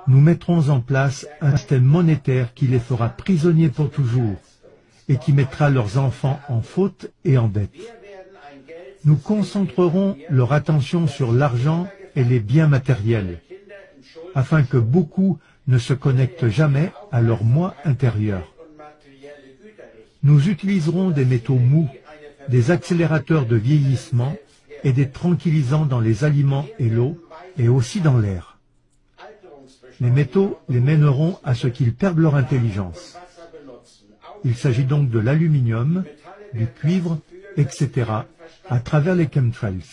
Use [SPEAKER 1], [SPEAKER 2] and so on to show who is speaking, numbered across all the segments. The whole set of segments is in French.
[SPEAKER 1] Nous mettrons en place un système monétaire qui les fera prisonniers pour toujours et qui mettra leurs enfants en faute et en dette. Nous concentrerons leur attention sur l'argent et les biens matériels, afin que beaucoup ne se connectent jamais à leur moi intérieur. Nous utiliserons des métaux mous, des accélérateurs de vieillissement et des tranquillisants dans les aliments et l'eau, et aussi dans l'air. Les métaux les mèneront à ce qu'ils perdent leur intelligence. Il s'agit donc de l'aluminium, du cuivre, etc., à travers les chemtrails.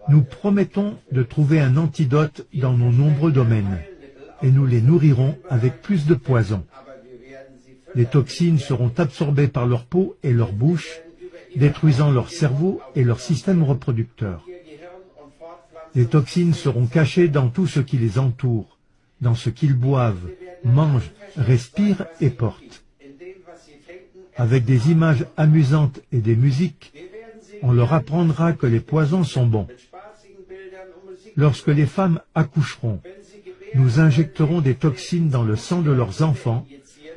[SPEAKER 1] Nous promettons de trouver un antidote dans nos nombreux domaines, et nous les nourrirons avec plus de poison. Les toxines seront absorbées par leur peau et leur bouche, détruisant leur cerveau et leur système reproducteur. Les toxines seront cachées dans tout ce qui les entoure, dans ce qu'ils boivent, mangent, respirent et portent. Avec des images amusantes et des musiques, on leur apprendra que les poisons sont bons. Lorsque les femmes accoucheront, nous injecterons des toxines dans le sang de leurs enfants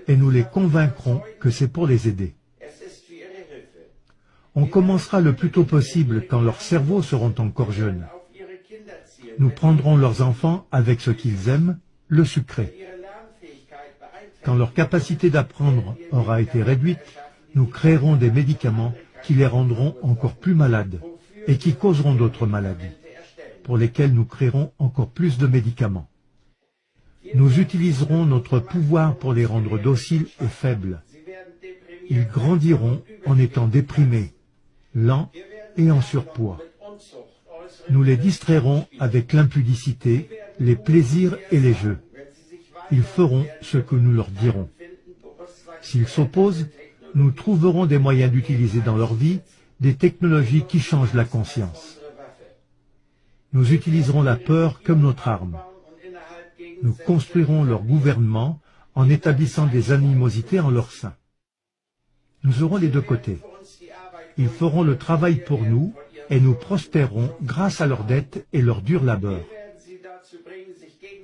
[SPEAKER 1] et nous les convaincrons que c'est pour les aider. On commencera le plus tôt possible quand leurs cerveaux seront encore jeunes. Nous prendrons leurs enfants avec ce qu'ils aiment, le sucré. Quand leur capacité d'apprendre aura été réduite, nous créerons des médicaments qui les rendront encore plus malades et qui causeront d'autres maladies, pour lesquelles nous créerons encore plus de médicaments. Nous utiliserons notre pouvoir pour les rendre dociles et faibles. Ils grandiront en étant déprimés, lents et en surpoids. Nous les distrairons avec l'impudicité, les plaisirs et les jeux. Ils feront ce que nous leur dirons. S'ils s'opposent, nous trouverons des moyens d'utiliser dans leur vie des technologies qui changent la conscience. Nous utiliserons la peur comme notre arme. Nous construirons leur gouvernement en établissant des animosités en leur sein. Nous aurons les deux côtés. Ils feront le travail pour nous et nous prospérerons grâce à leurs dettes et leur dur labeur.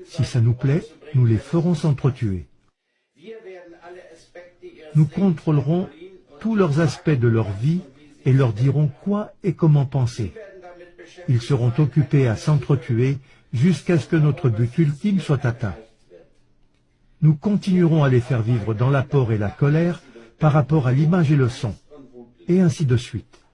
[SPEAKER 1] Si ça nous plaît, nous les ferons s'entretuer. Nous contrôlerons tous leurs aspects de leur vie et leur dirons quoi et comment penser. Ils seront occupés à s'entretuer jusqu'à ce que notre but ultime soit atteint. Nous continuerons à les faire vivre dans la peur et la colère par rapport à l'image et le son, et ainsi de suite.